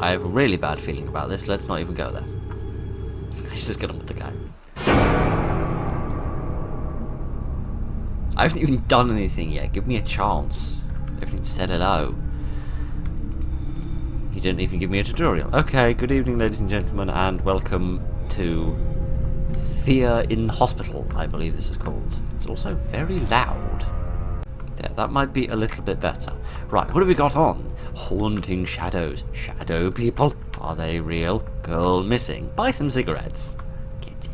I have a really bad feeling about this. Let's not even go there. Let's just get on with the game. I haven't even done anything yet. Give me a chance. I haven't even said hello. You didn't even give me a tutorial. Okay, good evening, ladies and gentlemen, and welcome to Fear in Hospital, I believe this is called. It's also very loud. There, that might be a little bit better. Right, what have we got on? Haunting shadows. Shadow people? Are they real? Girl missing. Buy some cigarettes. Get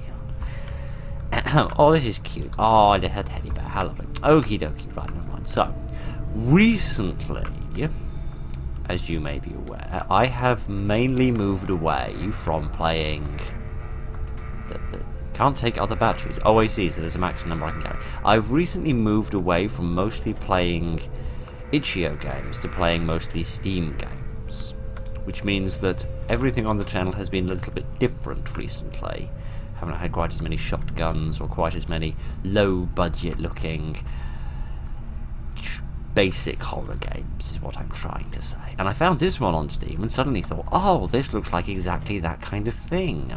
down. Oh, this is cute. Oh, little teddy bear. How lovely. Okie dokie. Right, never mind. So, recently, as you may be aware, I have mainly moved away from playing... Can't take other batteries. Oh, I see, so there's a maximum number I can carry. I've recently moved away from mostly playing itch.io games to playing mostly Steam games. Which means that everything on the channel has been a little bit different recently. Haven't had quite as many shotguns or quite as many low-budget looking basic horror games, is what I'm trying to say. And I found this one on Steam and suddenly thought, oh, this looks like exactly that kind of thing.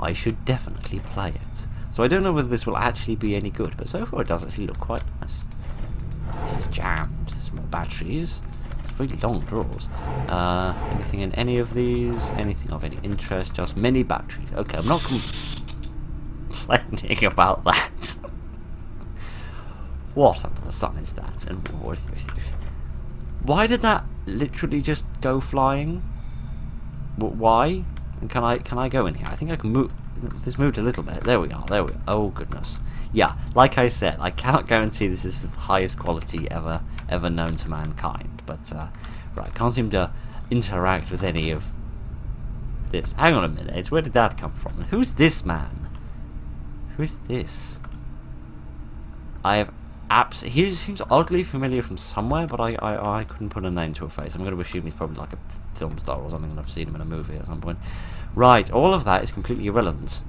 I should definitely play it. So I don't know whether this will actually be any good, but so far it does actually look quite nice. This is jammed. There's more batteries. It's really long drawers. Anything in any of these? Anything of any interest? Just many batteries. Okay, I'm not complaining about that. What under the sun is that? And why did that literally just go flying? Why? And can I go in here? I think I can move. This moved a little bit. There we are. There we are. Oh goodness. Yeah, like I said, I cannot guarantee this is the highest quality ever known to mankind. But right, I can't seem to interact with any of this. Hang on a minute. Where did that come from? And who's this man? Who's this? I have he seems oddly familiar from somewhere, but I couldn't put a name to a face. I'm going to assume he's probably like a film star or something, and I've seen him in a movie at some point. Right, all of that is completely irrelevant.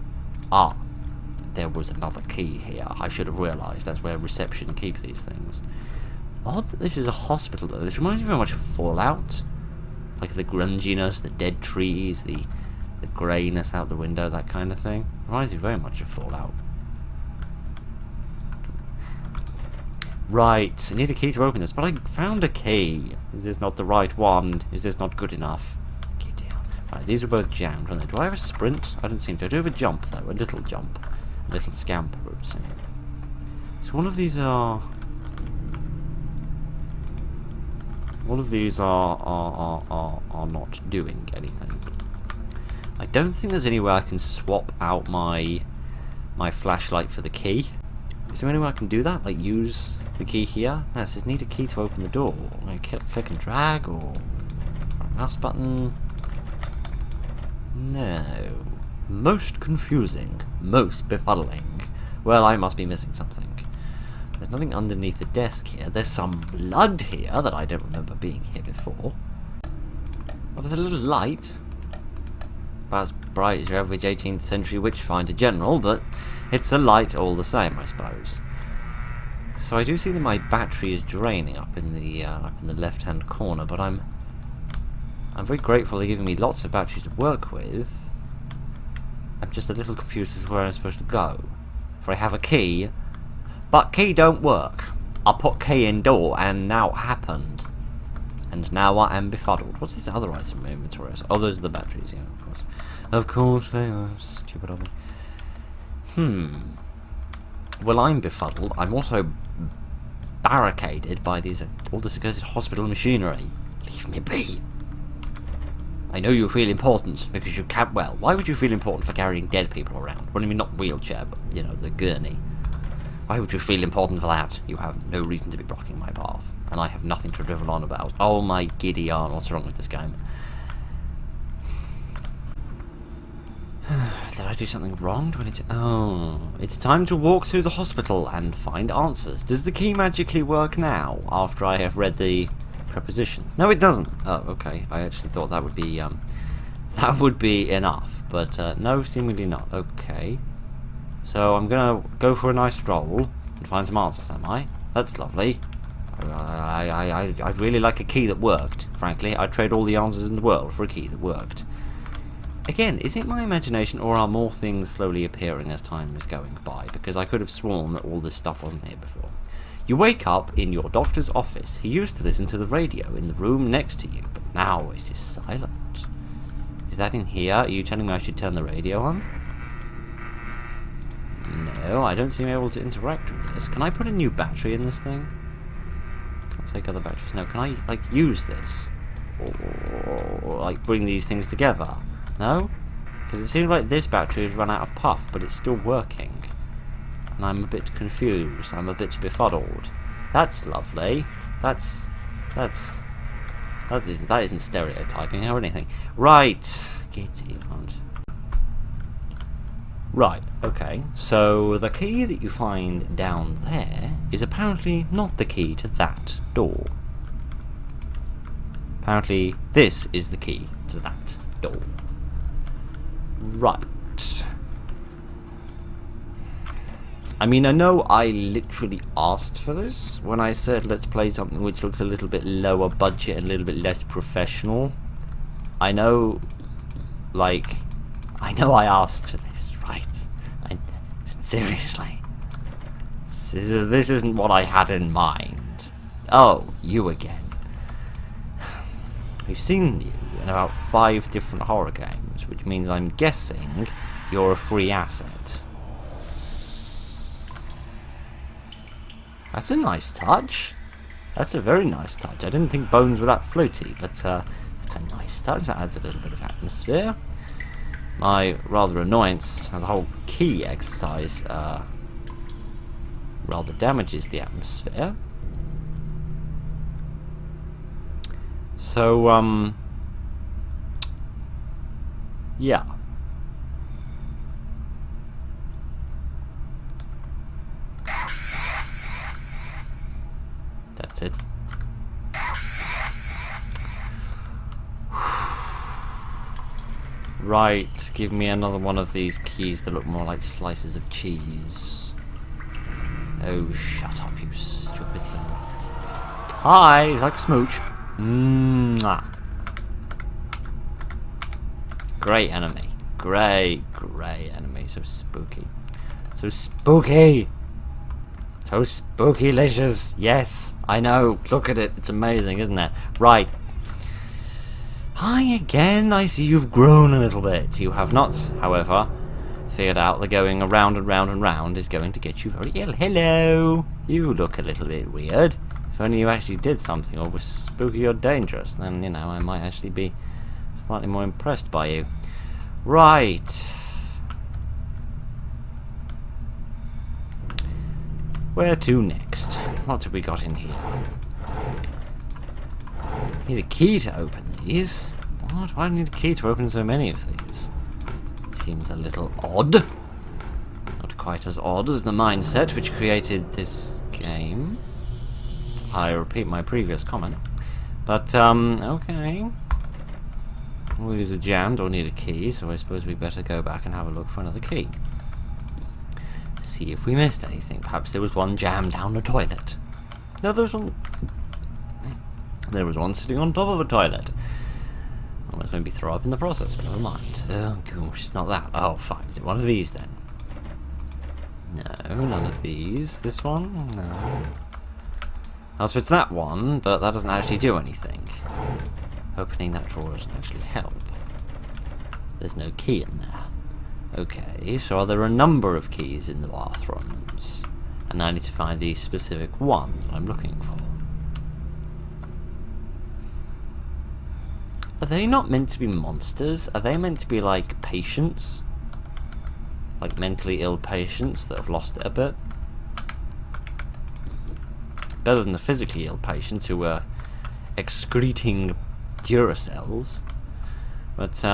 Ah, there was another key here. I should have realised that's where reception keeps these things. Odd that this is a hospital, though. This reminds me very much of Fallout. Like the grunginess, the dead trees, the greyness out the window, that kind of thing. Reminds me very much of Fallout. Right, I need a key to open this, but I found a key. Is this not the right one? Is this not good enough? Key down. Right, these are both jammed, aren't they? Do I have a sprint? I don't seem to. I do have a jump, though. A little jump. A little scamper, I would say. So one of these are... All of these are not doing anything. I don't think there's anywhere I can swap out my flashlight for the key. Is there any way I can do that? Like use the key here? No, it says need a key to open the door. Like click and drag or mouse button. No. Most confusing. Most befuddling. Well, I must be missing something. There's nothing underneath the desk here. There's some blood here that I don't remember being here before. Oh, there's a little light. About as bright as your average 18th century witchfinder general, but it's a light all the same, I suppose. So I do see that my battery is draining up in the left-hand corner, but I'm very grateful they're giving me lots of batteries to work with. I'm just a little confused as to where I'm supposed to go. For I have a key, but key don't work. I put key in door, and now it happened. And now I am befuddled. What's this other item in my inventory? Oh, those are the batteries, yeah, of course. Of course they are. Stupid of me. Well, I'm befuddled. I'm also barricaded by all this accursed hospital machinery. Leave me be. I know you feel important because you can't. Well, why would you feel important for carrying dead people around? Well, I mean, not wheelchair, but you know, the gurney. Why would you feel important for that? You have no reason to be blocking my path, and I have nothing to drivel on about. Oh my giddy yarn! What's wrong with this game? Did I do something wrong? Oh, it's time to walk through the hospital and find answers. Does the key magically work now, after I have read the preposition? No, it doesn't. Oh, okay. I actually thought that would be enough, but no, seemingly not. Okay. So I'm gonna go for a nice stroll and find some answers, am I? That's lovely. I'd really like a key that worked, frankly. I'd trade all the answers in the world for a key that worked. Again, is it my imagination, or are more things slowly appearing as time is going by? Because I could have sworn that all this stuff wasn't here before. You wake up in your doctor's office. He used to listen to the radio in the room next to you, but now it is silent. Is that in here? Are you telling me I should turn the radio on? No, I don't seem able to interact with this. Can I put a new battery in this thing? Can't take other batteries. No, can I, like, use this? Or like, bring these things together? No? Because it seems like this battery has run out of puff, but it's still working. And I'm a bit confused. I'm a bit befuddled. That's lovely. That isn't stereotyping or anything. Right. Get on. Right, okay. So the key that you find down there is apparently not the key to that door. Apparently this is the key to that door. Right. I mean, I know I literally asked for this when I said let's play something which looks a little bit lower budget and a little bit less professional. I know, like, I asked for this, right? Seriously. This isn't what I had in mind. Oh, you again. We've seen you in about 5 different horror games, which means I'm guessing you're a free asset. That's a nice touch. That's a very nice touch. I didn't think bones were that floaty, but that's a nice touch. That adds a little bit of atmosphere. My rather annoyance, the whole key exercise rather damages the atmosphere. So, yeah. That's it. Right, give me another one of these keys that look more like slices of cheese. Oh, shut up, you stupid thing. Hi, it's like a smooch. Mwah. Great enemy. Great enemy. So spooky. So spooky! So spooky-licious. Yes, I know. Look at it. It's amazing, isn't it? Right. Hi again. I see you've grown a little bit. You have not, however, figured out that going around and round and round is going to get you very ill. Hello. You look a little bit weird. If only you actually did something or was spooky or dangerous, then, you know, I might actually be slightly more impressed by you. Right. Where to next? What have we got in here? Need a key to open these. What? Why do I need a key to open so many of these? Seems a little odd. Not quite as odd as the mindset which created this game. I repeat my previous comment. But, okay. All these are jammed or need a key, so I suppose we better go back and have a look for another key. See if we missed anything. Perhaps there was one jammed down the toilet. No, there was one. There was one sitting on top of a toilet. Almost made me throw up in the process, but never mind. Oh gosh, it's not that. Oh, fine. Is it one of these then? No, none of these. This one? No. Also, it's that one, but that doesn't actually do anything. Opening that drawer doesn't actually help. There's no key in there. Okay, so are there a number of keys in the bathrooms? And I need to find the specific one that I'm looking for. Are they not meant to be monsters? Are they meant to be like patients? Like mentally ill patients that have lost it a bit? Better than the physically ill patients who were excreting Duracells. But,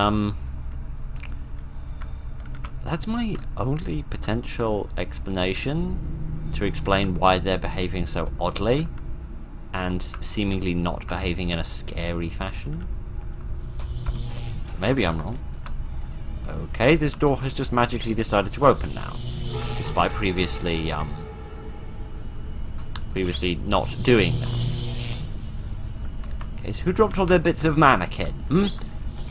that's my only potential explanation to explain why they're behaving so oddly and seemingly not behaving in a scary fashion. Maybe I'm wrong. Okay, this door has just magically decided to open now, despite previously not doing that. is who dropped all their bits of mannequin?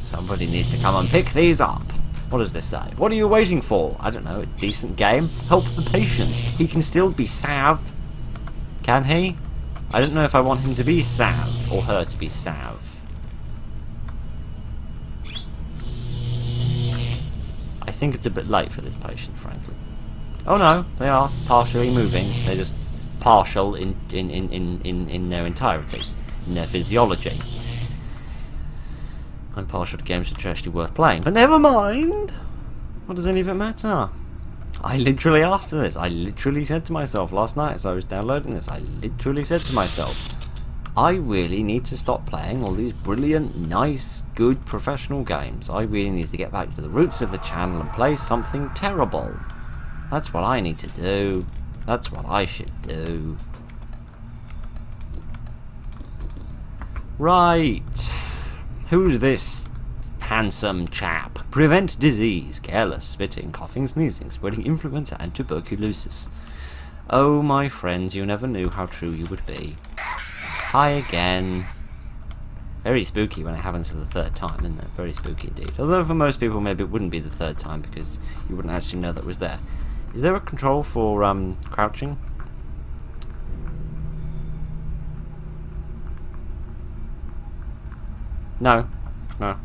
Somebody needs to come and pick these up. What does this say? What are you waiting for? I don't know, a decent game? Help the patient. He can still be Sav. Can he? I don't know if I want him to be Sav, or her to be Sav. I think it's a bit late for this patient, frankly. Oh no, they are partially moving. They're just partial in their entirety, in their physiology. I'm partial to games which are actually worth playing, but never mind! What does any of it matter? I literally asked her this. I literally said to myself last night as I was downloading this, I literally said to myself, I really need to stop playing all these brilliant, nice, good, professional games. I really need to get back to the roots of the channel and play something terrible. That's what I need to do. That's what I should do. Right. Who's this handsome chap? Prevent disease, careless spitting, coughing, sneezing, spreading influenza and tuberculosis. Oh, my friends, you never knew how true you would be. Hi again. Very spooky when it happens for the third time, isn't it? Very spooky indeed. Although for most people maybe it wouldn't be the third time because you wouldn't actually know that it was there. Is there a control for crouching? No. No.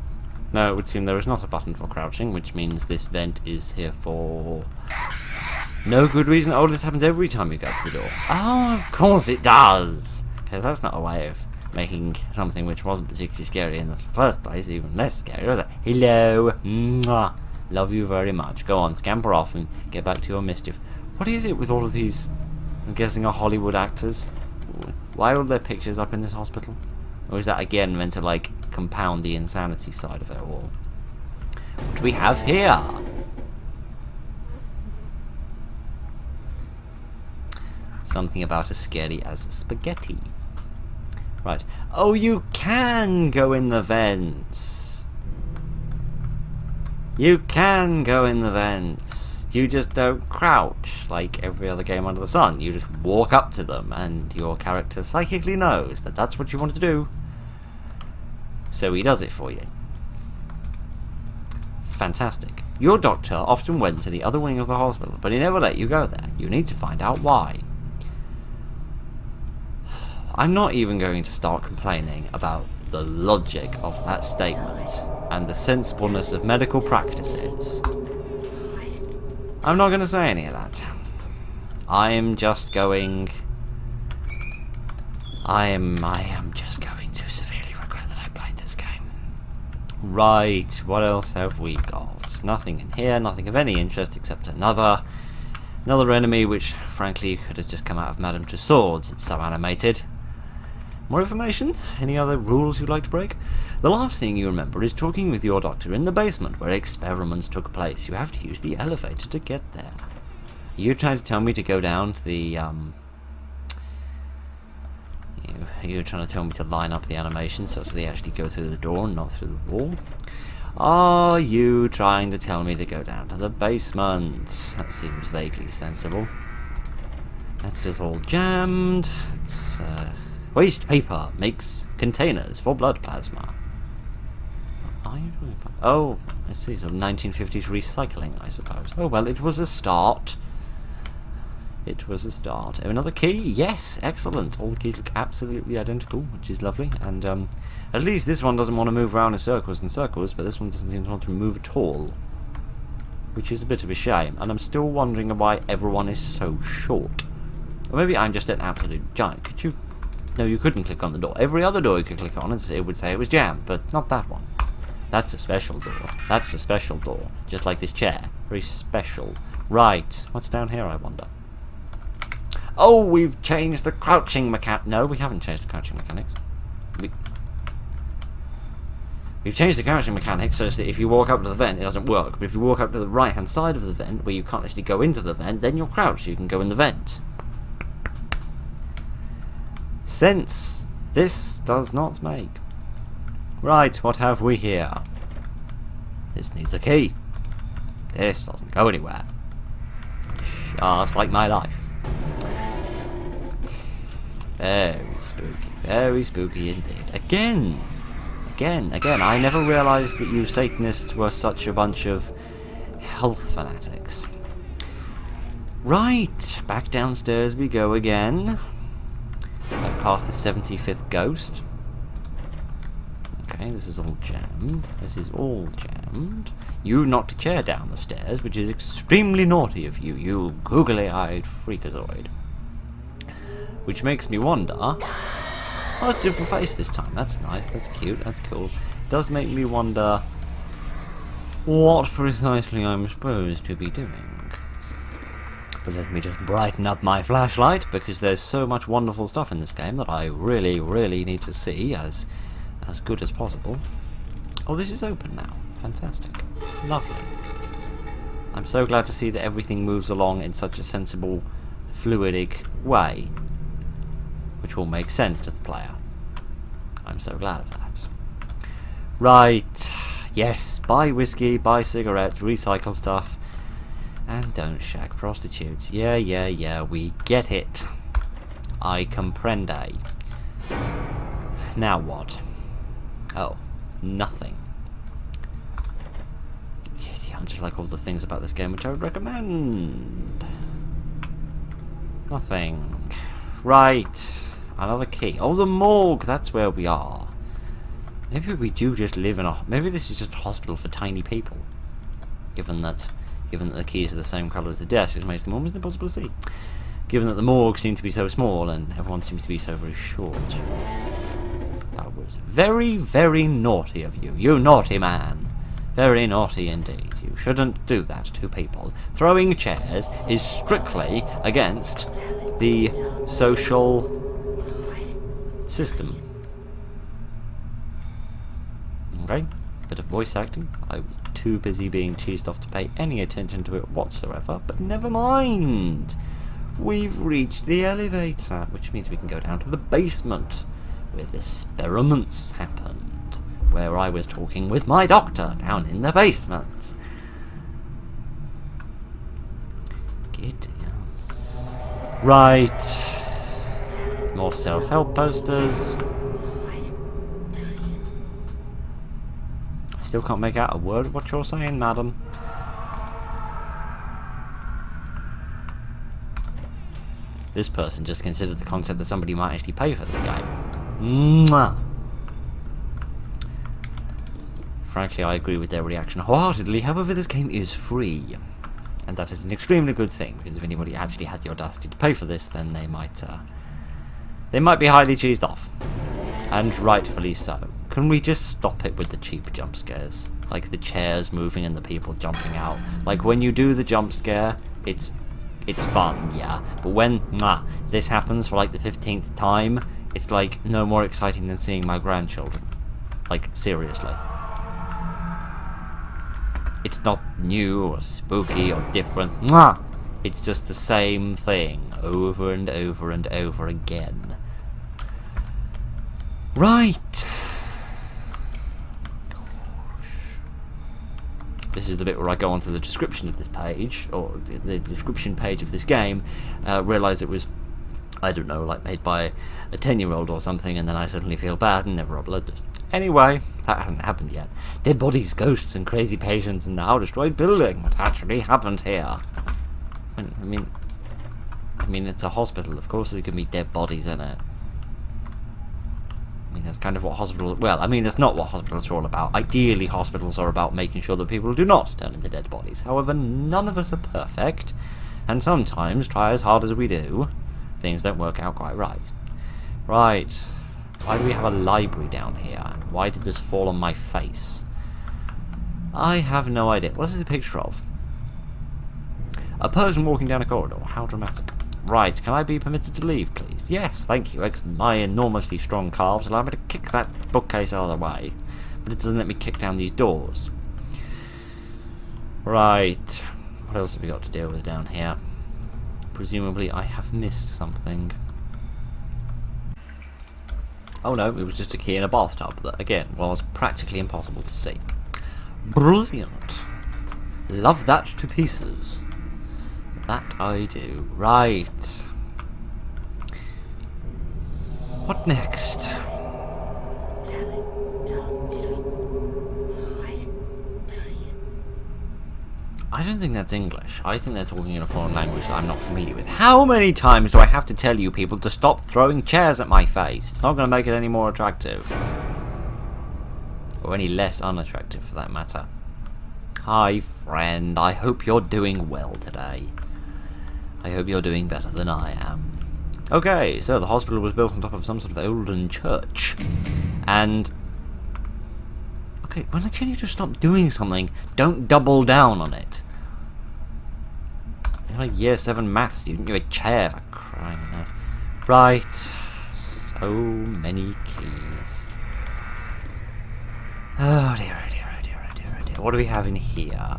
No, it would seem there is not a button for crouching, which means this vent is here for no good reason. Oh, this happens every time you go to the door. Oh, of course it does! Because that's not a way of making something which wasn't particularly scary in the first place even less scary, was it? Hello! Mwah. Love you very much. Go on, scamper off and get back to your mischief. What is it with all of these, I'm guessing, are Hollywood actors? Why are all their pictures up in this hospital? Or is that again meant to, like, compound the insanity side of it all? What do we have here? Something about as scary as spaghetti. Right. Oh, you can go in the vents. You can go in the vents. You just don't crouch like every other game under the sun. You just walk up to them and your character psychically knows that that's what you want to do. So he does it for you. Fantastic. Your doctor often went to the other wing of the hospital, but he never let you go there. You need to find out why. I'm not even going to start complaining about the logic of that statement and the sensibleness of medical practices. I'm not going to say any of that. I am just going to severely regret that I played this game. Right, what else have we got? Nothing in here, nothing of any interest except another enemy which frankly could have just come out of Madame Tussauds. It's so animated. More information? Any other rules you'd like to break? The last thing you remember is talking with your doctor in the basement where experiments took place. You have to use the elevator to get there. Are you trying to tell me to go down to the, You're trying to tell me to line up the animations such that they actually go through the door and not through the wall? Are you trying to tell me to go down to the basement? That seems vaguely sensible. That's just all jammed. It's, waste paper makes containers for blood plasma. What are you doing? Oh, I see. So 1950s recycling, I suppose. Oh, well, it was a start. It was a start. Another key? Yes, excellent. All the keys look absolutely identical, which is lovely. And at least this one doesn't want to move around in circles and circles, but this one doesn't seem to want to move at all, which is a bit of a shame. And I'm still wondering why everyone is so short. Or maybe I'm just an absolute giant. Could you... No, you couldn't click on the door. Every other door you could click on and it would say it was jammed, but not that one. That's a special door. That's a special door. Just like this chair. Very special. Right. What's down here, I wonder? Oh, we've changed the crouching mechanic. No, we haven't changed the crouching mechanics. We've changed the crouching mechanics so that if you walk up to the vent, it doesn't work. But if you walk up to the right-hand side of the vent, where you can't actually go into the vent, then you're crouched. You can go in the vent. Sense this does not make. Right, what have we here? This needs a key. This doesn't go anywhere. Just like my life. Very spooky indeed. Again, I never realised that you Satanists were such a bunch of health fanatics. Right, back downstairs we go again. Back past the 75th ghost. Okay, this is all jammed. You knocked a chair down the stairs, which is extremely naughty of you, you googly-eyed freakazoid. Which makes me wonder... Oh, it's a different face this time. That's nice, that's cute, that's cool. It does make me wonder what precisely I'm supposed to be doing. But let me just brighten up my flashlight, because there's so much wonderful stuff in this game that I really need to see as good as possible. Oh, this is open now. Fantastic. Lovely. I'm so glad to see that everything moves along in such a sensible, fluidic way, which will make sense to the player. I'm so glad of that. Right. Yes, buy whiskey, buy cigarettes, recycle stuff. And don't shag prostitutes. Yeah, we get it. I comprende. Now what? Oh, nothing. Yeah, I'm just like all the things about this game which I would recommend. Nothing. Right. Another key. Oh, the morgue. That's where we are. Maybe we do just live in a... Maybe this is just a hospital for tiny people. Given that the keys are the same colour as the desk, it makes them almost impossible to see. Given that the morgue seems to be so small and everyone seems to be so very short. That was very naughty of you. You naughty man. Very naughty indeed. You shouldn't do that to people. Throwing chairs is strictly against the social system. Okay? Bit of voice acting. I was too busy being cheesed off to pay any attention to it whatsoever, but never mind. We've reached the elevator, which means we can go down to the basement, where the experiments happened, where I was talking with my doctor down in the basement. Giddy. Right. More self-help posters. Still can't make out a word of what you're saying, madam. This person just considered the concept that somebody might actually pay for this game. Mwah. Frankly, I agree with their reaction wholeheartedly. However, this game is free. And that is an extremely good thing, because if anybody actually had the audacity to pay for this, then they might be highly cheesed off. And rightfully so. Can we just stop it with the cheap jump scares? Like the chairs moving and the people jumping out. Like when you do the jump scare, it's fun, yeah. But when this happens for like the 15th time, it's like no more exciting than seeing my grandchildren. Like seriously. It's not new or spooky or different. It's just the same thing over and over and over again. Right. This is the bit where I go onto the description of this page, or the description page of this game, realise it was, I don't know, like made by a 10-year-old or something, and then I suddenly feel bad and never upload this. Anyway, that hasn't happened yet. Dead bodies, ghosts, and crazy patients in the now destroyed building. What actually happened here? I mean, it's a hospital. Of course there can be dead bodies in it. I mean, that's kind of what hospitals... Well, I mean, that's not what hospitals are all about. Ideally, hospitals are about making sure that people do not turn into dead bodies. However, none of us are perfect, and sometimes, try as hard as we do, things don't work out quite right. Right. Why do we have a library down here? And why did this fall on my face? I have no idea. What is this a picture of? A person walking down a corridor. How dramatic. Right, can I be permitted to leave, please? Yes, thank you. Excellent. My enormously strong calves allow me to kick that bookcase out of the way. But it doesn't let me kick down these doors. Right. What else have we got to deal with down here? Presumably I have missed something. Oh no, it was just a key in a bathtub that, again, was practically impossible to see. Brilliant. Love that to pieces. That I do. Right. What next? I don't think that's English. I think they're talking in a foreign language that I'm not familiar with. How many times do I have to tell you people to stop throwing chairs at my face? It's not going to make it any more attractive. Or any less unattractive, for that matter. Hi, friend. I hope you're doing well today. I hope you're doing better than I am. Okay, so the hospital was built on top of some sort of olden church. And... okay, when I tell you to stop doing something, don't double down on it. You're like year 7 maths student, you're a chair for crying out. Right. So many keys. Oh dear, oh dear, oh dear, oh dear, oh dear. What do we have in here?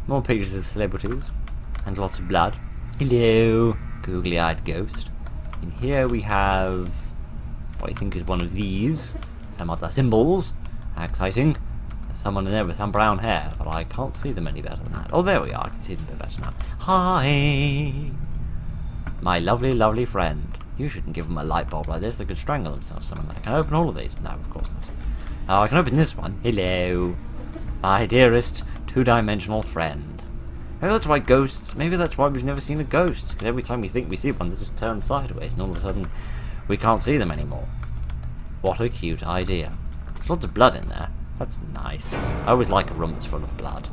More pictures of celebrities. And lots of blood. Hello, googly-eyed ghost. In here we have what I think is one of these. Some other symbols. Exciting. There's someone in there with some brown hair, but I can't see them any better than that. Oh, there we are. I can see them a bit better now. Hi! My lovely, lovely friend. You shouldn't give them a light bulb like this. They could strangle themselves. Something like that. Can I open all of these? No, of course not. Oh, I can open this one. Hello. My dearest two-dimensional friend. Maybe that's why ghosts... maybe that's why we've never seen a ghost. Because every time we think we see one, they just turn sideways, and all of a sudden we can't see them anymore. What a cute idea. There's lots of blood in there. That's nice. I always like a room that's full of blood.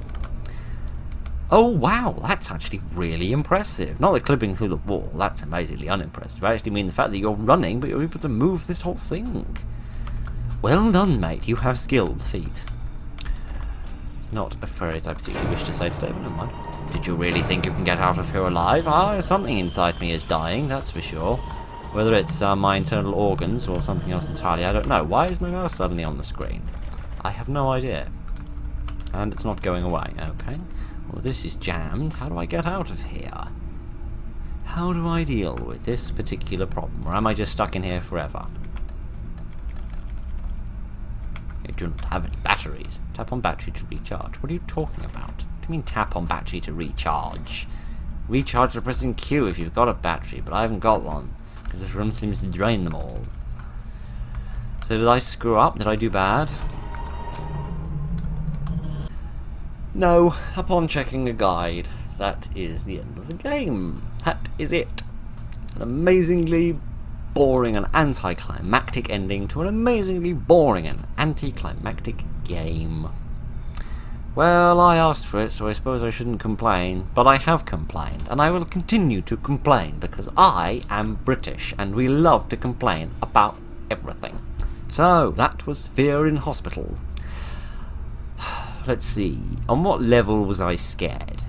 Oh wow, that's actually really impressive. Not the clipping through the wall, that's amazingly unimpressive. I actually mean the fact that you're running, but you're able to move this whole thing. Well done, mate. You have skilled feet. Not a phrase I particularly wish to say today, but never mind. Did you really think you can get out of here alive? Ah, something inside me is dying, that's for sure. Whether it's my internal organs or something else entirely, I don't know. Why is my mouse suddenly on the screen? I have no idea. And it's not going away. Okay. Well, this is jammed. How do I get out of here? How do I deal with this particular problem? Or am I just stuck in here forever? You do not have any batteries. Tap on battery to recharge. What are you talking about? What do you mean tap on battery to recharge? Recharge by pressing Q if you've got a battery, but I haven't got one. Because this room seems to drain them all. So did I screw up? Did I do bad? No. Upon checking a guide, that is the end of the game. That is it. An amazingly boring and anticlimactic ending to an amazingly boring and anticlimactic game. Well, I asked for it, so I suppose I shouldn't complain, but I have complained, and I will continue to complain, because I am British, and we love to complain about everything. So, that was Fear in Hospital. Let's see, on what level was I scared?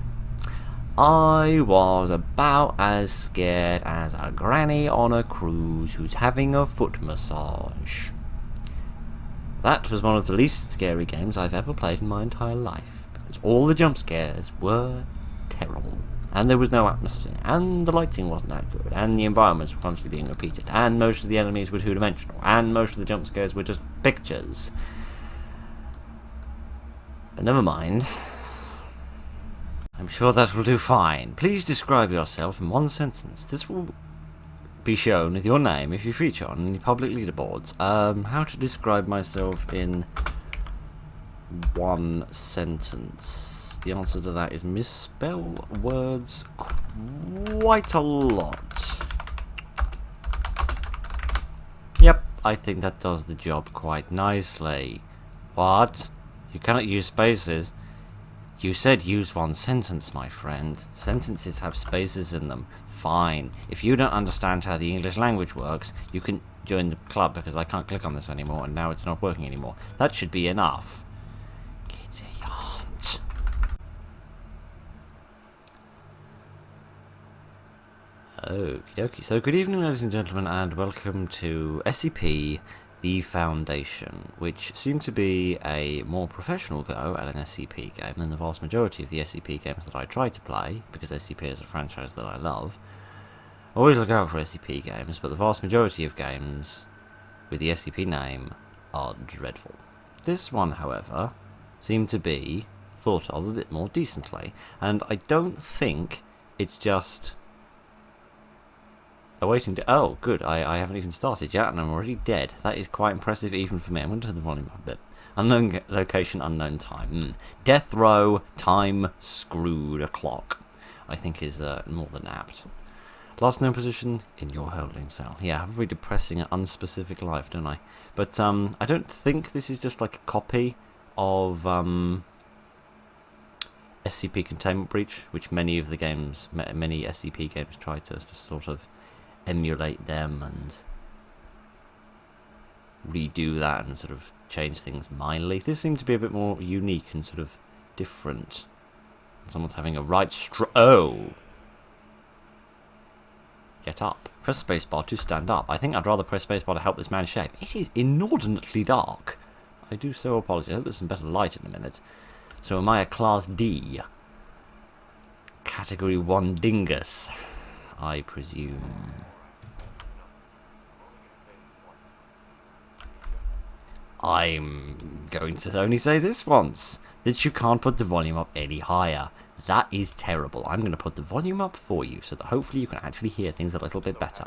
I was about as scared as a granny on a cruise who's having a foot massage. That was one of the least scary games I've ever played in my entire life, because all the jump scares were terrible, and there was no atmosphere, and the lighting wasn't that good, and the environments were constantly being repeated, and most of the enemies were two-dimensional, and most of the jump scares were just pictures. But never mind. I'm sure that will do fine. Please describe yourself in one sentence. This will be shown with your name if you feature on any public leaderboards. How to describe myself in one sentence. The answer to that is misspell words quite a lot. Yep, I think that does the job quite nicely. What? You cannot use spaces. You said use one sentence, my friend. Sentences have spaces in them. Fine. If you don't understand how the English language works, you can join the club, because I can't click on this anymore, and now it's not working anymore. That should be enough. Gideon. Okie dokie. So good evening, ladies and gentlemen, and welcome to SCP The Foundation, which seemed to be a more professional go at an SCP game than the vast majority of the SCP games that I try to play, because SCP is a franchise that I love. I always look out for SCP games, but the vast majority of games with the SCP name are dreadful. This one, however, seemed to be thought of a bit more decently, and I don't think it's just Awaiting... Oh, good. I haven't even started yet, and I'm already dead. That is quite impressive even for me. I'm going to turn the volume up a bit. Unknown location, unknown time. Death row, time, screwed o'clock. I think is more than apt. Last known position, in your holding cell. Yeah, I have a very depressing and unspecific life, don't I? But I don't think this is just like a copy of SCP Containment Breach, which many of the games, many SCP games try to just sort of emulate them and redo that and sort of change things mildly. This seemed to be a bit more unique and sort of different. Someone's having a oh! Get up. Press spacebar to stand up. I think I'd rather press spacebar to help this man shave. It is inordinately dark. I do so apologise. I hope there's some better light in a minute. So am I a Class D? Category 1 dingus, I presume. I'm going to only say this once, that you can't put the volume up any higher. That is terrible. I'm going to put the volume up for you so that hopefully you can actually hear things a little bit better.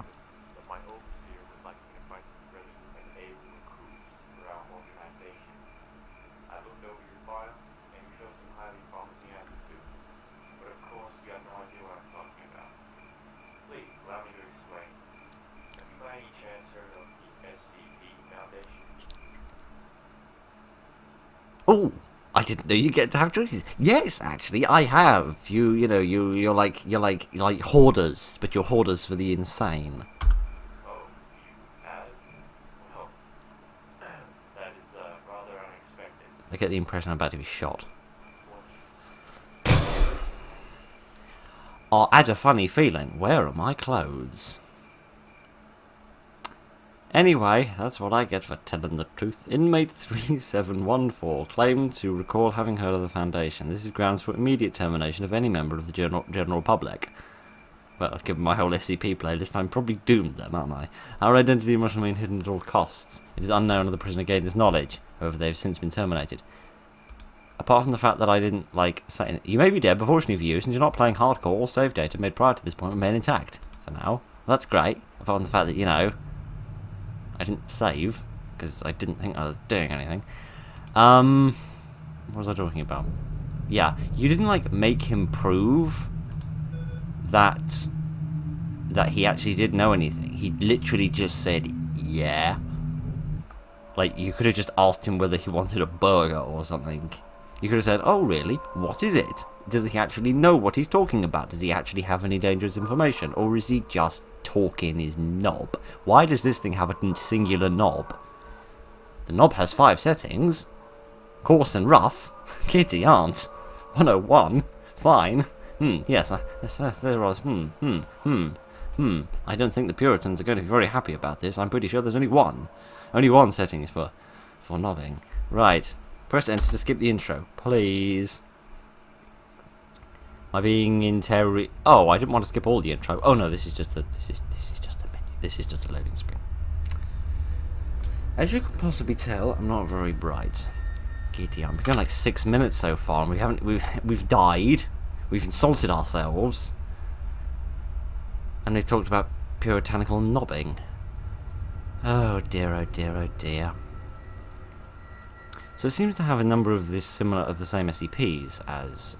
Oh, I didn't know you get to have choices. Yes, actually, I have. You're like hoarders, but you're hoarders for the insane. Oh, well, that is rather unexpected. I get the impression I'm about to be shot. I had a funny feeling. Where are my clothes? Anyway, that's what I get for telling the truth. Inmate 3714 claimed to recall having heard of the Foundation. This is grounds for immediate termination of any member of the general public. Well, given my whole SCP playlist, I'm probably doomed then, aren't I? Our identity must remain hidden at all costs. It is unknown how the prisoner gained this knowledge. However, they have since been terminated. Apart from the fact that I didn't, say... You may be dead, but fortunately for you, since you're not playing hardcore, all save data made prior to this point remain intact. For now. That's great. Apart from the fact that, I didn't save, because I didn't think I was doing anything. What was I talking about? Yeah, you didn't, make him prove that he actually did know anything. He literally just said, yeah. You could have just asked him whether he wanted a burger or something. You could have said, oh, really? What is it? Does he actually know what he's talking about? Does he actually have any dangerous information? Or is he just talking his knob? Why does this thing have a singular knob? The knob has 5 settings. Coarse and rough. Kitty aren't. 101. Fine. Yes, there was. I don't think the Puritans are going to be very happy about this. I'm pretty sure there's only one. Only one setting is for knobbing. Right. Press enter to skip the intro, please. Am I being Oh, I didn't want to skip all the intro. Oh no, this is just the menu. This is just a loading screen. As you can possibly tell, I'm not very bright. Giddy, I'm going 6 minutes so far, and we've died, we've insulted ourselves, and we've talked about puritanical knobbing. Oh dear, oh dear, oh dear. So it seems to have a number of the same SCPs as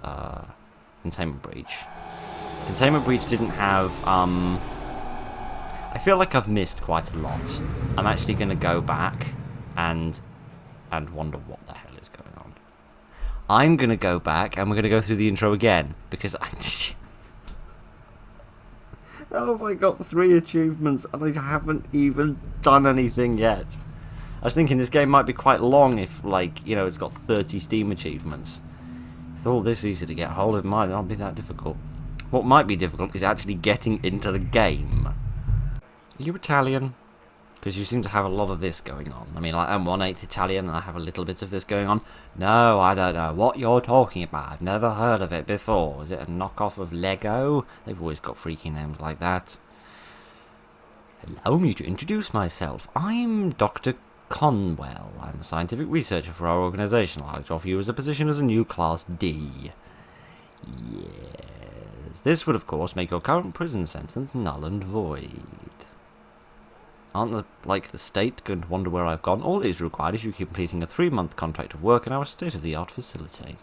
Containment Breach. Containment Breach didn't have, I feel like I've missed quite a lot. I'm actually going to go back and wonder what the hell is going on. I'm going to go back and we're going to go through the intro again, because how have I got 3 achievements and I haven't even done anything yet? I was thinking this game might be quite long if, it's got 30 Steam achievements. With all this easy to get hold of, it might not be that difficult. What might be difficult is actually getting into the game. Are you Italian? Because you seem to have a lot of this going on. I mean, I'm 1/8 Italian and I have a little bit of this going on. No, I don't know what you're talking about. I've never heard of it before. Is it a knockoff of Lego? They've always got freaky names like that. Allow me to introduce myself. I'm Dr. Conwell. I'm a scientific researcher for our organisation. I'd like to offer you a position as a new Class D. means. This would, of course, make your current prison sentence null and void. Aren't the state going to wonder where I've gone? All that is required is you completing a 3-month contract of work in our state-of-the-art facility.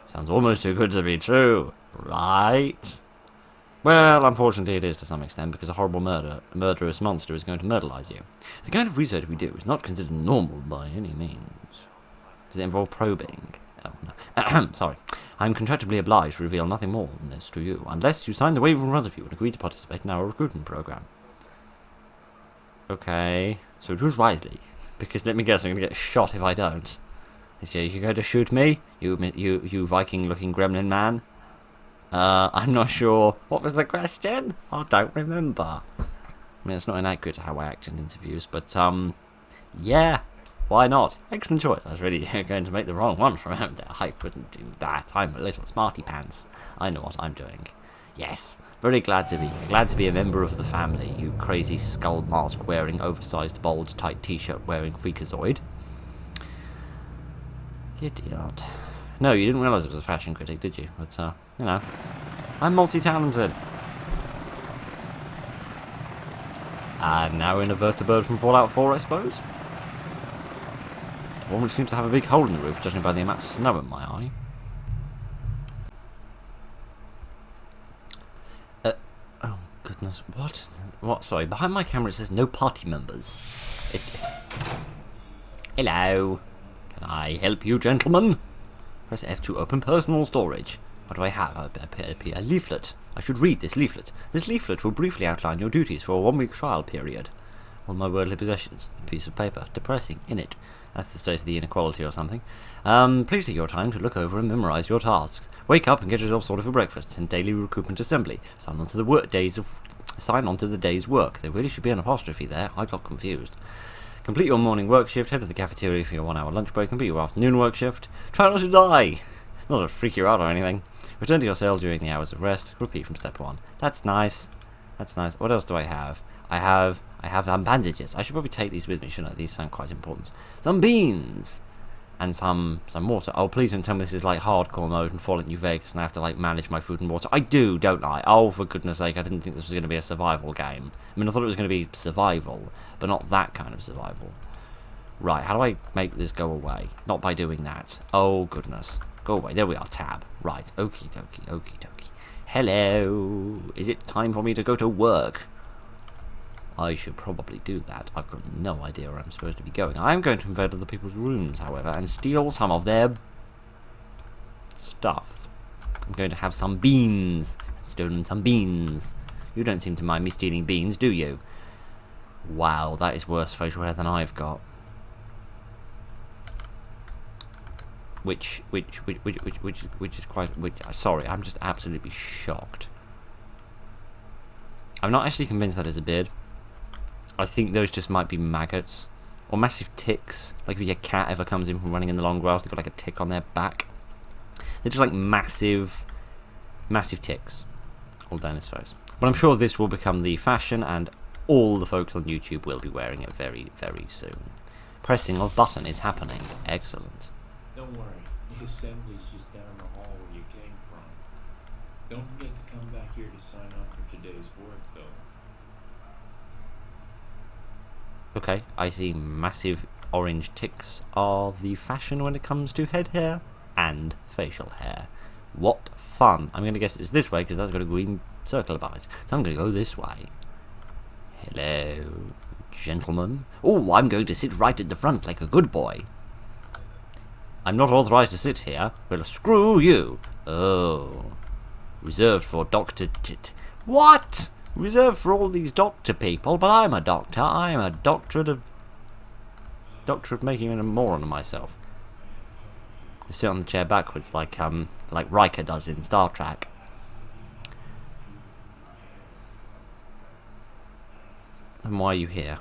Sounds almost too good to be true, right? Well, unfortunately it is to some extent, because a horrible murderous monster is going to murderize you. The kind of research we do is not considered normal by any means. Does it involve probing? Oh, no. Sorry. I'm contractually obliged to reveal nothing more than this to you, unless you sign the waiver in front of you and agree to participate in our recruitment program. Okay, so choose wisely, because let me guess, I'm going to get shot if I don't. You're going to shoot me? You Viking-looking gremlin man? I'm not sure. What was the question? I don't remember. I mean, it's not inaccurate to how I act in interviews, but, yeah, why not? Excellent choice. I was really going to make the wrong one from him there. I wouldn't do that. I'm a little smarty pants. I know what I'm doing. Yes, very glad to be a member of the family, you crazy skull mask wearing, oversized, bold, tight t-shirt wearing freakazoid. Idiot. No, you didn't realise it was a fashion critic, did you? But, you know, I'm multi-talented. And now in a vertibird from Fallout 4, I suppose? One which seems to have a big hole in the roof, judging by the amount of snow in my eye. Oh, goodness, what? What? Sorry, behind my camera it says no party members. Hello. Can I help you, gentlemen? Press F to open personal storage. What do I have? A leaflet. I should read this leaflet. This leaflet will briefly outline your duties for a 1-week trial period. All my worldly possessions. A piece of paper. Depressing, innit? That's the state of the inequality or something. Please take your time to look over and memorize your tasks. Wake up and get yourself sorted for breakfast and daily recruitment assembly. Sign on to the day's work. There really should be an apostrophe there. I got confused. Complete your morning work shift, head to the cafeteria for your 1-hour lunch break, complete your afternoon work shift. Try not to die! Not to freak you out or anything. Return to your cell during the hours of rest. Repeat from step 1. That's nice. That's nice. What else do I have? I have some bandages. I should probably take these with me, shouldn't I? These sound quite important. Some beans! And some water. Oh, please don't tell me this is like hardcore mode and Fallout New Vegas and I have to like manage my food and water. I do, don't I? Oh, for goodness sake, I didn't think this was going to be a survival game. I mean, I thought it was going to be survival, but not that kind of survival. Right, how do I make this go away? Not by doing that. Oh, goodness. Go away. There we are, tab. Right, okie dokie, okie dokie. Hello. Is it time for me to go to work? I should probably do that. I've got no idea where I'm supposed to be going. I'm going to invade other people's rooms, however, and steal some of their stuff. I'm going to have some beans. I've stolen some beans. You don't seem to mind me stealing beans, do you? Wow, that is worse facial hair than I've got. Which is quite... sorry, I'm just absolutely shocked. I'm not actually convinced that is a beard. I think those just might be maggots. Or massive ticks. Like if your cat ever comes in from running in the long grass, they've got like a tick on their back. They're just like massive ticks all down his face. But I'm sure this will become the fashion and all the folks on YouTube will be wearing it very, very soon. Pressing of button is happening. Excellent. Don't worry, the assembly's just down the hall where you came from. Don't forget to come back here to sign up for today's work, though. Okay, I see massive orange ticks are the fashion when it comes to head hair and facial hair. What fun. I'm going to guess it's this way because that's got a green circle above it. So I'm going to go this way. Hello, gentlemen. Oh, I'm going to sit right at the front like a good boy. I'm not authorized to sit here. Well, screw you. Oh. Reserved for Dr. What? Reserved for all these doctor people, but I'm a doctor. I'm a doctorate of making a moron of myself. I sit on the chair backwards like Riker does in Star Trek. And why are you here?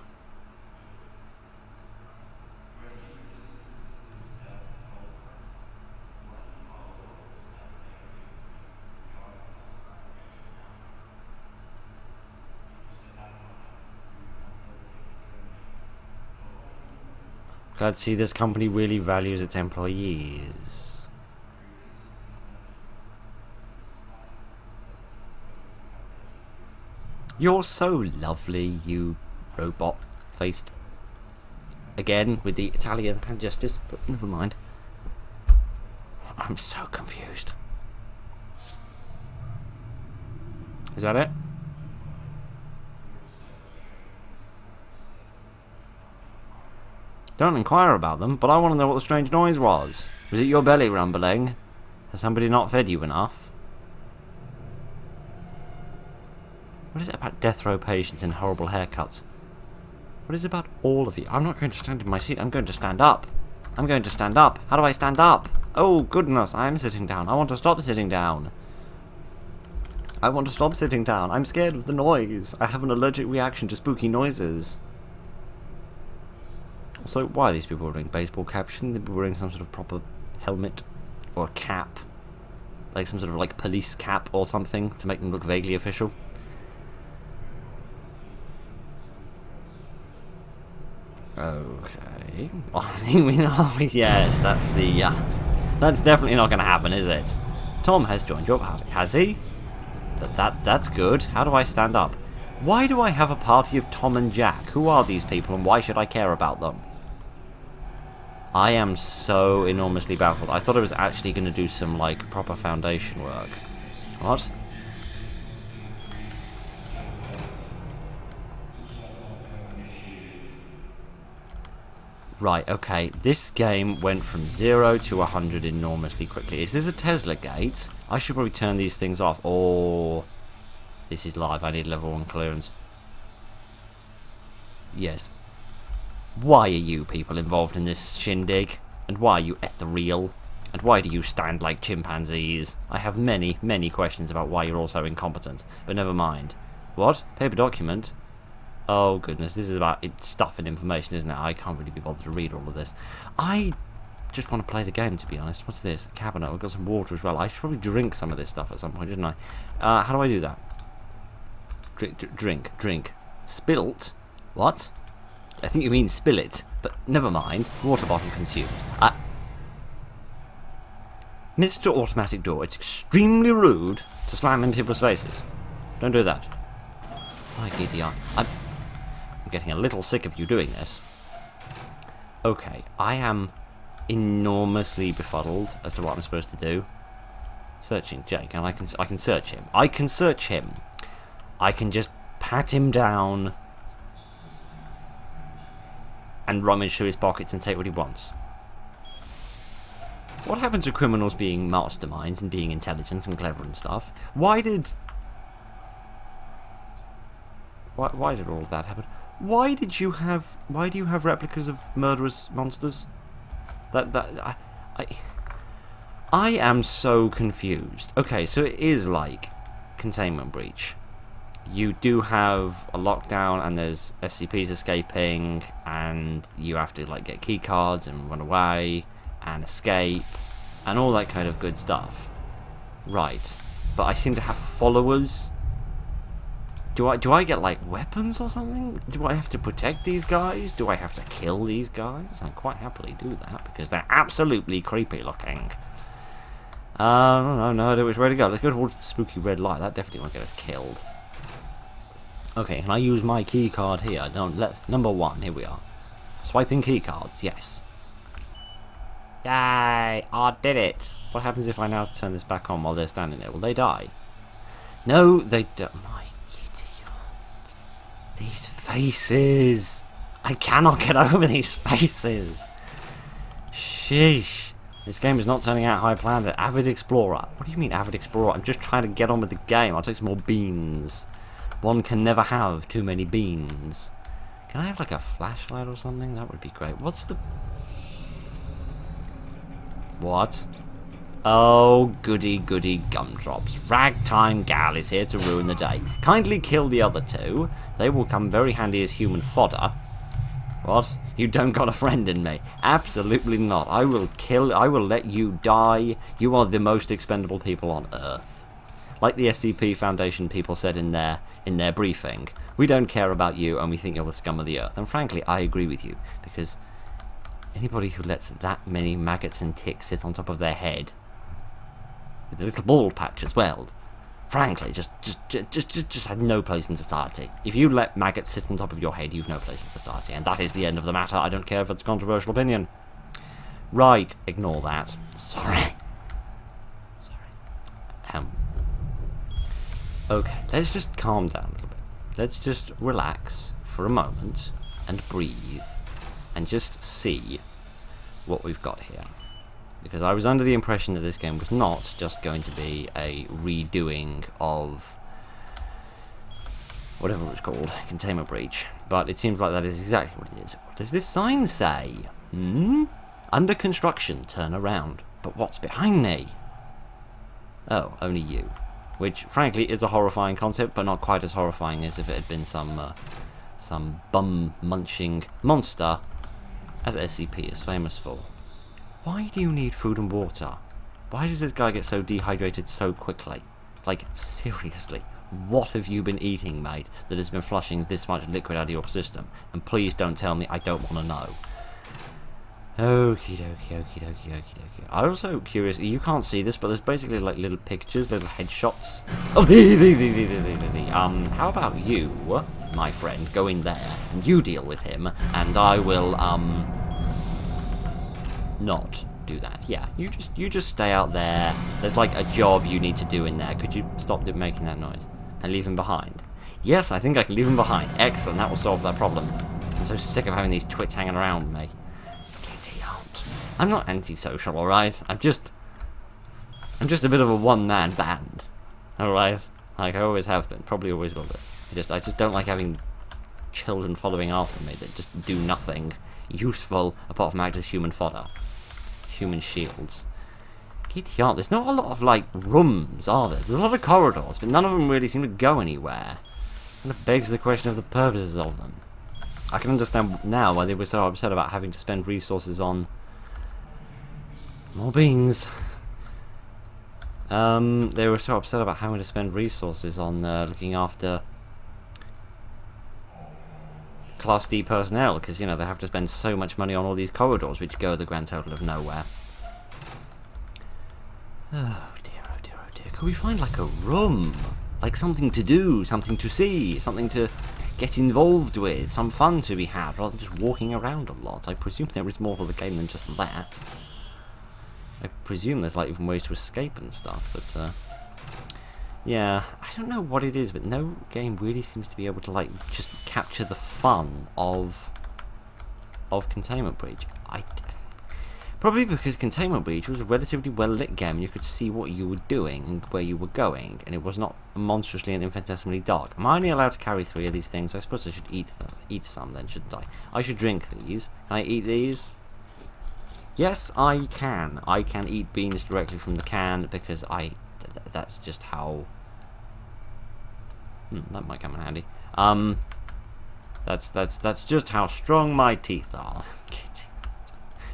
Glad to see this company really values its employees. You're so lovely, you robot-faced. Again, with the Italian hand gestures, but never mind. I'm so confused. Is that it? Don't inquire about them, but I want to know what the strange noise was. Was it your belly rumbling? Has somebody not fed you enough? What is it about death row patients and horrible haircuts? What is it about all of you? I'm not going to stand in my seat. I'm going to stand up. I'm going to stand up. How do I stand up? Oh, goodness. I am sitting down. I want to stop sitting down. I want to stop sitting down. I'm scared of the noise. I have an allergic reaction to spooky noises. Also, why are these people wearing baseball caps? Shouldn't they be wearing some sort of proper helmet? Or a cap? Like some sort of like police cap or something to make them look vaguely official? Okay. Yes, that's the, that's definitely not going to happen, is it? Tom has joined your party, has he? That's good. How do I stand up? Why do I have a party of Tom and Jack? Who are these people and why should I care about them? I am so enormously baffled. I thought I was actually going to do some, like, proper foundation work. What? Right, okay. This game went from 0 to 100 enormously quickly. Is this a Tesla gate? I should probably turn these things off. Or... this is live. I need level 1 clearance. Yes. Why are you people involved in this shindig? And why are you ethereal? And why do you stand like chimpanzees? I have many, many questions about why you're all so incompetent. But never mind. What? Paper document? Oh goodness, this is about stuff and information, isn't it? I can't really be bothered to read all of this. I just want to play the game, to be honest. What's this? A cabinet. We've got some water as well. I should probably drink some of this stuff at some point, shouldn't I? How do I do that? Drink. Spilt? What? I think you mean spill it, but never mind. Water bottle consumed. Mr. Automatic Door, it's extremely rude to slam in people's faces. Don't do that. My giddy aunt. I'm getting a little sick of you doing this. Okay, I am enormously befuddled as to what I'm supposed to do. Searching Jake, and I can search him. I can search him. I can just pat him down and rummage through his pockets and take what he wants. What happened to criminals being masterminds and being intelligent and clever and stuff? Why did all of that happen? Why do you have replicas of murderous monsters? I am so confused. Okay, so it is like containment breach. You do have a lockdown and there's SCPs escaping and you have to like get key cards and run away and escape and all that kind of good stuff. Right. But I seem to have followers. Do I get like weapons or something? Do I have to protect these guys? Do I have to kill these guys? I'd quite happily do that because they're absolutely creepy looking. No idea which way to go. Let's go towards the spooky red light. That definitely won't get us killed. Okay, can I use my key card here? Number 1, here we are. Swiping key cards, yes. Yay! I did it! What happens if I now turn this back on while they're standing there? Will they die? No, they don't. My idiot. These faces! I cannot get over these faces! Sheesh. This game is not turning out how I planned it. Avid Explorer. What do you mean, Avid Explorer? I'm just trying to get on with the game. I'll take some more beans. One can never have too many beans. Can I have like a flashlight or something? That would be great. What's the... What? Oh, goody gumdrops. Ragtime Gal is here to ruin the day. Kindly kill the other two. They will come very handy as human fodder. What? You don't got a friend in me. Absolutely not. I will let you die. You are the most expendable people on Earth. Like the SCP Foundation people said in their briefing, we don't care about you and we think you're the scum of the earth. And frankly, I agree with you, because anybody who lets that many maggots and ticks sit on top of their head, with a little bald patch as well, Frankly, just had no place in society. If you let maggots sit on top of your head, you've no place in society, and that is the end of the matter. I don't care if it's a controversial opinion. Right, ignore that. Sorry. Okay, let's just calm down a little bit. Let's just relax for a moment and breathe and just see what we've got here. Because I was under the impression that this game was not just going to be a redoing of whatever it was called, Containment Breach, but it seems like that is exactly what it is. What does this sign say? Under construction, turn around. But what's behind me? Oh, only you. Which, frankly, is a horrifying concept, but not quite as horrifying as if it had been some bum-munching monster, as SCP is famous for. Why do you need food and water? Why does this guy get so dehydrated so quickly? Like, seriously, what have you been eating, mate, that has been flushing this much liquid out of your system? And please don't tell me, I don't want to know. Okie dokie. I'm also curious, you can't see this, but there's basically like little pictures, little headshots. Oh, how about you, my friend, go in there, and you deal with him, and I will, not do that. Yeah, you just stay out there. There's like a job you need to do in there. Could you stop making that noise and leave him behind? Yes, I think I can leave him behind. Excellent, that will solve that problem. I'm so sick of having these twits hanging around me. Kitty aunt. I'm not antisocial, alright? I'm just a bit of a one-man band. Alright? Like I always have been, probably always will be. I just don't like having children following after me that just do nothing useful apart from act as human fodder. Human shields. Giddy aunt, there's not a lot of like rooms, are there? There's a lot of corridors, but none of them really seem to go anywhere. And it begs the question of the purposes of them. I can understand now why they were so upset about having to spend resources on more beans. They were so upset about having to spend resources on looking after Class D personnel, because, you know, they have to spend so much money on all these corridors, which go the grand total of nowhere. Oh dear. Could we find, like, a room? Like, something to do, something to see, something to get involved with, some fun to be had, rather than just walking around a lot. I presume there is more to the game than just that. I presume there's, like, even ways to escape and stuff, but, yeah, I don't know what it is, but no game really seems to be able to, like, just capture the fun of Containment Breach. Probably because Containment Breach was a relatively well-lit game, and you could see what you were doing and where you were going, and it was not monstrously and infinitesimally dark. Am I only allowed to carry 3 of these things? I suppose I should eat some then, shouldn't I? I should drink these. Can I eat these? Yes, I can. I can eat beans directly from the can, because that's just how... that might come in handy. That's just how strong my teeth are.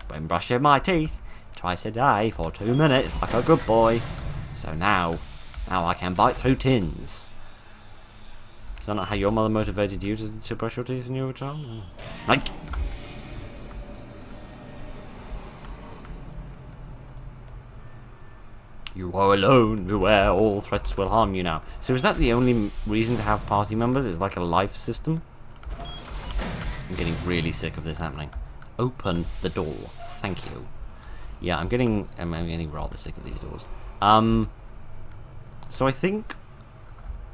When brushing my teeth twice a day for 2 minutes, like a good boy. So now I can bite through tins. Is that not how your mother motivated you to brush your teeth when you were a child? Like... You are alone, beware, all threats will harm you now. So is that the only reason to have party members? It's like a life system? I'm getting really sick of this happening. Open the door. Thank you. Yeah, I'm getting rather sick of these doors. So I think...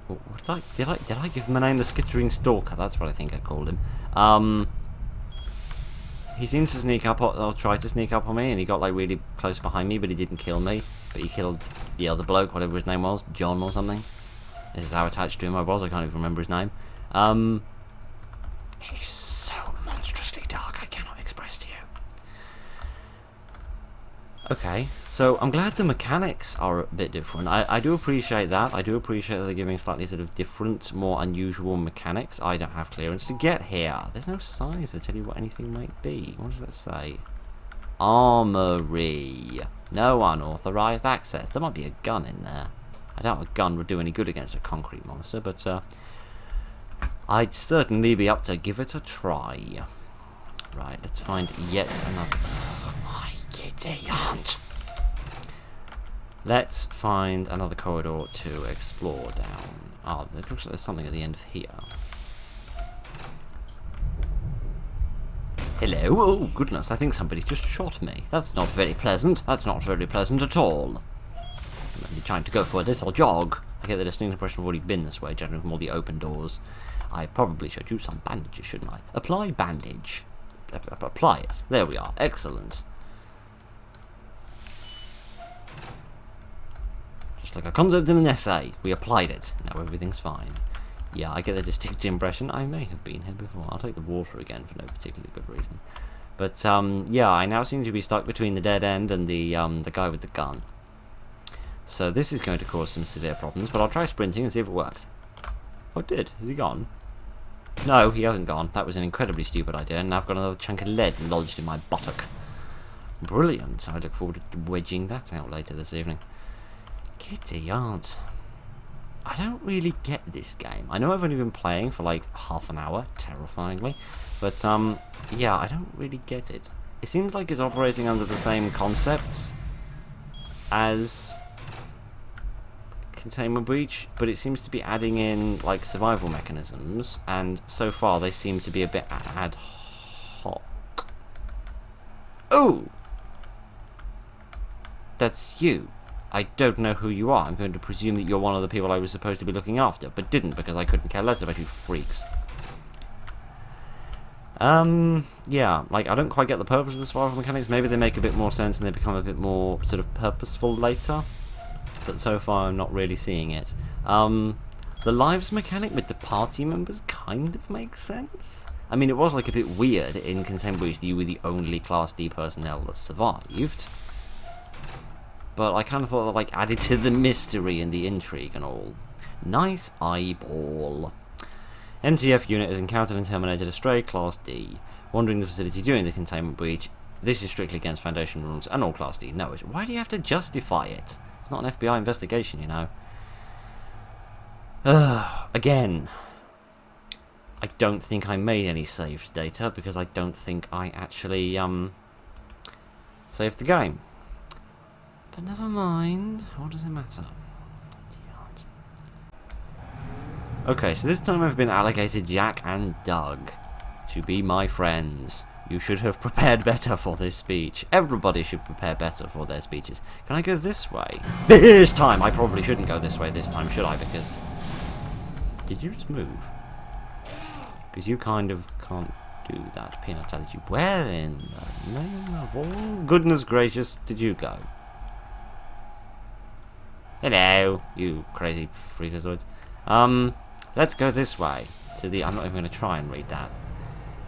What did I give him a name? The Skittering Stalker, that's what I think I called him. He seemed to sneak up, or try to sneak up on me, and he got like really close behind me, but he didn't kill me. But he killed the other bloke, whatever his name was, John or something. This is how attached to him I was, I can't even remember his name. He's so monstrously dark, I cannot express to you. Okay, so I'm glad the mechanics are a bit different. I do appreciate that. I do appreciate that they're giving slightly sort of different, more unusual mechanics. I don't have clearance to get here. There's no signs to tell you what anything might be. What does that say? Armory. No unauthorized access. There might be a gun in there. I doubt a gun would do any good against a concrete monster, but I'd certainly be up to give it a try. Right, let's find yet another... Oh, my giddy aunt. Let's find another corridor to explore down. Oh, it looks like there's something at the end of here. Hello? Oh, goodness, I think somebody's just shot me. That's not very pleasant. That's not very pleasant at all. I'm only trying to go for a little jog. I get the distinct impression I've already been this way, judging from all the open doors. I probably should use some bandages, shouldn't I? Apply bandage. Apply it. There we are. Excellent. Just like a concept in an essay. We applied it. Now everything's fine. Yeah, I get the distinct impression I may have been here before. I'll take the water again for no particularly good reason. But, yeah, I now seem to be stuck between the dead end and the guy with the gun. So this is going to cause some severe problems, but I'll try sprinting and see if it works. Oh, it did. Has he gone? No, he hasn't gone. That was an incredibly stupid idea, and now I've got another chunk of lead lodged in my buttock. Brilliant. I look forward to wedging that out later this evening. Kitty aunt. I don't really get this game. I know I've only been playing for like half an hour, terrifyingly, but yeah, I don't really get it. It seems like it's operating under the same concepts as Containment Breach, but it seems to be adding in like survival mechanisms, and so far they seem to be a bit ad hoc. Oh! That's you. I don't know who you are. I'm going to presume that you're one of the people I was supposed to be looking after, but didn't because I couldn't care less about you freaks. Yeah, like, I don't quite get the purpose of the survival mechanics. Maybe they make a bit more sense and they become a bit more sort of purposeful later, but so far I'm not really seeing it. The lives mechanic with the party members kind of makes sense. I mean, it was like a bit weird in Contemporary that you were the only Class D personnel that survived. But I kind of thought that like added to the mystery and the intrigue and all. Nice eyeball. MTF unit has encountered and terminated a stray Class D, wandering the facility during the containment breach. This is strictly against Foundation rules, and all Class D know it. Why do you have to justify it? It's not an FBI investigation, you know. Again, I don't think I made any saved data because I don't think I actually saved the game. But never mind. What does it matter? Okay, so this time I've been allocated Jack and Doug to be my friends. You should have prepared better for this speech. Everybody should prepare better for their speeches. Can I go this way? This time! I probably shouldn't go this way this time, should I? Because... Did you just move? Because you kind of can't do that. Peanut attitude. Where in the name of all goodness gracious did you go? Hello, you crazy freakazoids. Let's go this way. To the... I'm not even going to try and read that.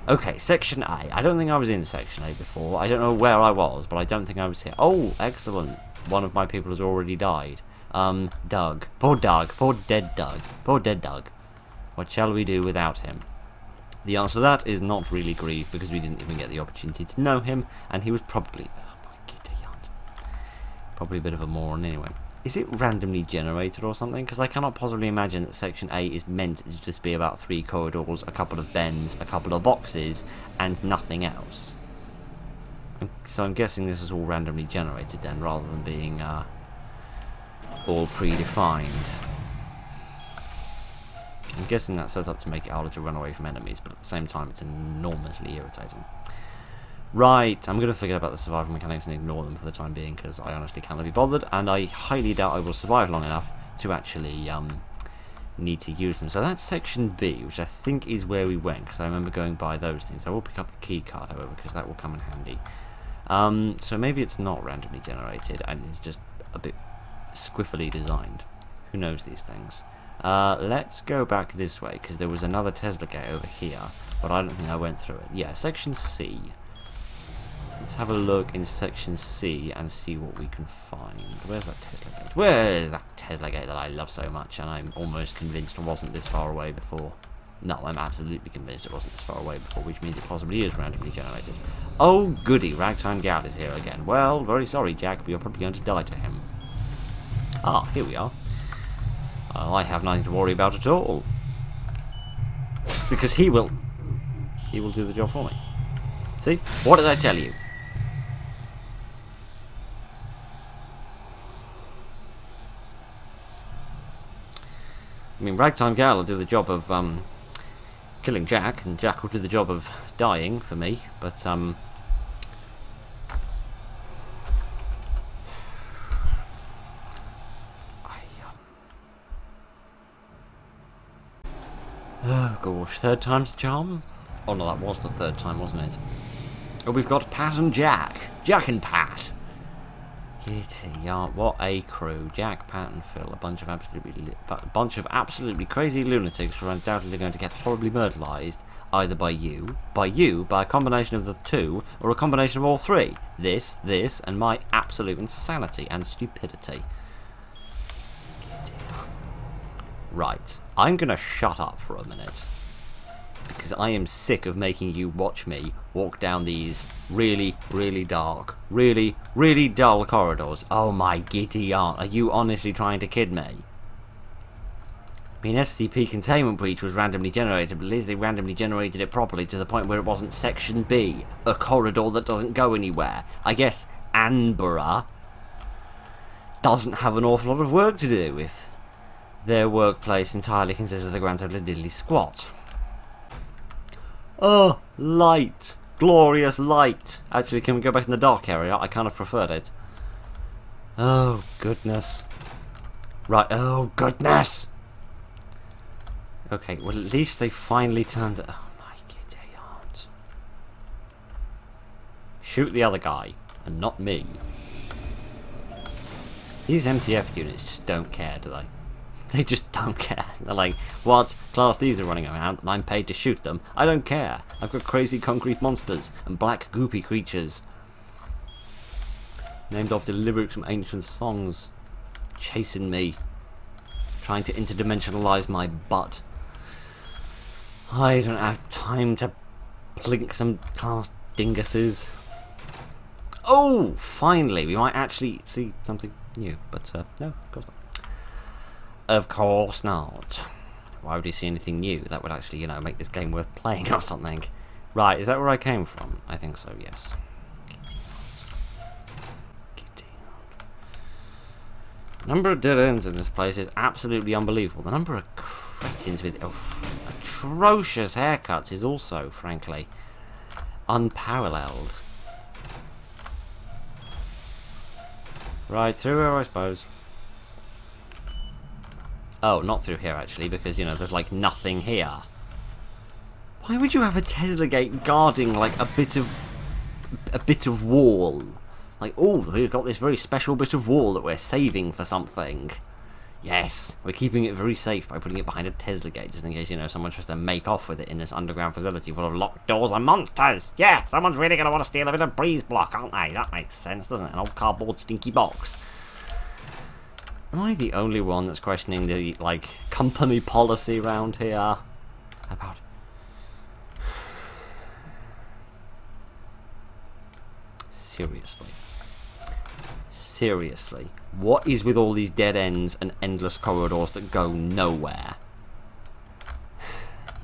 Okay, Section A. I don't think I was in Section A before. I don't know where I was, but I don't think I was here. Oh, excellent. One of my people has already died. Doug. Poor Doug. Poor dead Doug. Poor dead Doug. What shall we do without him? The answer to that is not really grieve, because we didn't even get the opportunity to know him, and he was probably... Oh my giddy aunt. Probably a bit of a moron anyway. Is it randomly generated or something? Because I cannot possibly imagine that Section A is meant to just be about 3 corridors, a couple of bends, a couple of boxes, and nothing else. So I'm guessing this is all randomly generated then, rather than being all predefined. I'm guessing that's set up to make it harder to run away from enemies, but at the same time it's enormously irritating. Right, I'm going to forget about the survival mechanics and ignore them for the time being, because I honestly cannot be bothered, and I highly doubt I will survive long enough to actually need to use them. So that's Section B, which I think is where we went, because I remember going by those things. I will pick up the key card, however, because that will come in handy. So maybe it's not randomly generated, and it's just a bit squiffily designed. Who knows these things? Let's go back this way, because there was another Tesla gate over here, but I don't think I went through it. Yeah, Section C. Let's have a look in Section C and see what we can find. Where's that Tesla gate? Where is that Tesla gate that I love so much and I'm almost convinced wasn't this far away before? No, I'm absolutely convinced it wasn't this far away before, which means it possibly is randomly generated. Oh goody, Ragtime Gal is here again. Well, very sorry Jack, but you're probably going to die to him. Ah, here we are. I have nothing to worry about at all. Because he will do the job for me. See? What did I tell you? mean, Ragtime Gal will do the job of killing Jack, and Jack will do the job of dying for me. But oh gosh, third time's the charm? Oh no, that was the third time, wasn't it? Oh, we've got Pat and Jack. Jack and Pat. Giddy yarn, what a crew. Jack, Pat and Phil, a bunch of absolutely crazy lunatics who are undoubtedly going to get horribly murderized, either by you, by a combination of the two, or a combination of all three. This, and my absolute insanity and stupidity. Right, I'm gonna shut up for a minute, because I am sick of making you watch me walk down these really, really dark, really, really dull corridors. Oh my giddy aunt, are you honestly trying to kid me? I mean, SCP containment breach was randomly generated, but at least they randomly generated it properly to the point where it wasn't Section B, a corridor that doesn't go anywhere. I guess Anborough doesn't have an awful lot of work to do if their workplace entirely consists of the grand total diddly squat. Oh, light! Glorious light! Actually, can we go back in the dark area? I kind of preferred it. Oh, goodness. Right, oh, goodness! Okay, well, at least they finally turned it. Oh, my giddy aunt. Shoot the other guy, and not me. These MTF units just don't care, do they? They just don't care. They're like, what? Class D's are running around and I'm paid to shoot them. I don't care. I've got crazy concrete monsters and black goopy creatures. Named after lyrics from ancient songs. Chasing me. Trying to interdimensionalize my butt. I don't have time to plink some class dinguses. Oh, finally. We might actually see something new. But no, of course not. Of course not. Why would you see anything new that would actually, you know, make this game worth playing or something? Right, is that where I came from? I think so, yes. The number of dead ends in this place is absolutely unbelievable. The number of cretins with atrocious haircuts is also, frankly, unparalleled. Right, through here, I suppose. Oh, not through here, actually, because, you know, there's, like, nothing here. Why would you have a Tesla gate guarding, like, a bit of wall? Like, oh, we've got this very special bit of wall that we're saving for something. Yes, we're keeping it very safe by putting it behind a Tesla gate, just in case, you know, someone tries to make off with it in this underground facility full of locked doors and monsters. Yeah, someone's really going to want to steal a bit of breeze block, aren't they? That makes sense, doesn't it? An old cardboard stinky box. Am I the only one that's questioning the, like, company policy around here? About... Seriously. Seriously. What is with all these dead ends and endless corridors that go nowhere?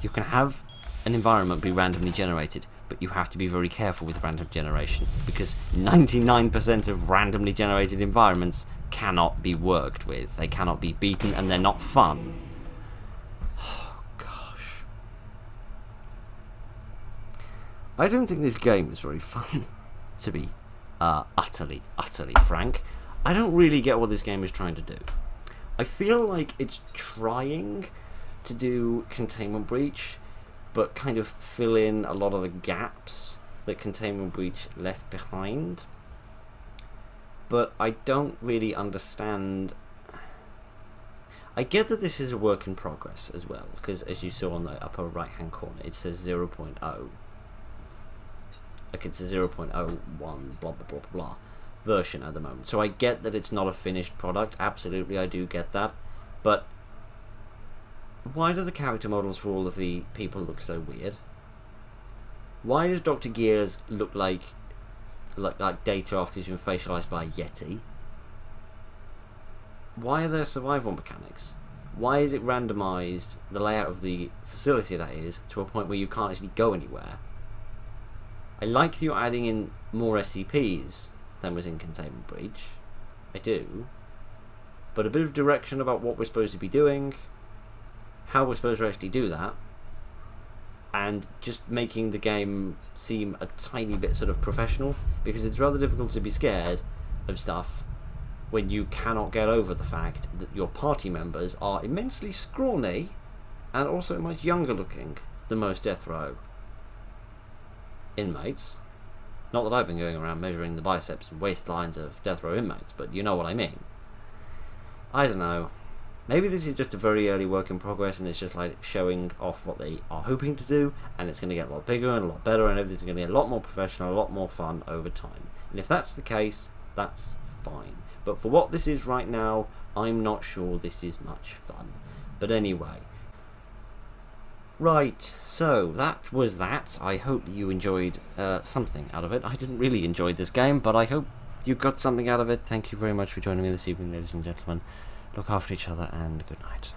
You can have an environment be randomly generated, but you have to be very careful with random generation, because 99% of randomly generated environments cannot be worked with. They cannot be beaten, and they're not fun. Oh, gosh. I don't think this game is very fun, to be utterly frank. I don't really get what this game is trying to do. I feel like it's trying to do Containment Breach, but kind of fill in a lot of the gaps that Containment Breach left behind. But I don't really understand. I get that this is a work in progress as well, because as you saw on the upper right hand corner, it says 0.0. Like it's a 0.01 blah blah blah blah blah version at the moment. So I get that it's not a finished product, absolutely I do get that. But why do the character models for all of the people look so weird? Why does Dr. Gears look like Data after he's been facialized by a Yeti? Why are there survival mechanics? Why is it randomized, the layout of the facility that is, to a point where you can't actually go anywhere? I like that you're adding in more SCPs than was in Containment Breach. I do. But a bit of direction about what we're supposed to be doing how we're supposed to actually do that, and just making the game seem a tiny bit sort of professional, because it's rather difficult to be scared of stuff when you cannot get over the fact that your party members are immensely scrawny and also much younger looking than most death row inmates. Not that I've been going around measuring the biceps and waistlines of death row inmates, but you know what I mean. I don't know. Maybe this is just a very early work in progress, and it's just like showing off what they are hoping to do, and it's going to get a lot bigger and a lot better, and everything's going to get a lot more professional, a lot more fun over time. And if that's the case, that's fine. But for what this is right now, I'm not sure this is much fun. But anyway. Right, so that was that. I hope you enjoyed something out of it. I didn't really enjoy this game, but I hope you got something out of it. Thank you very much for joining me this evening, ladies and gentlemen. Look after each other, and good night.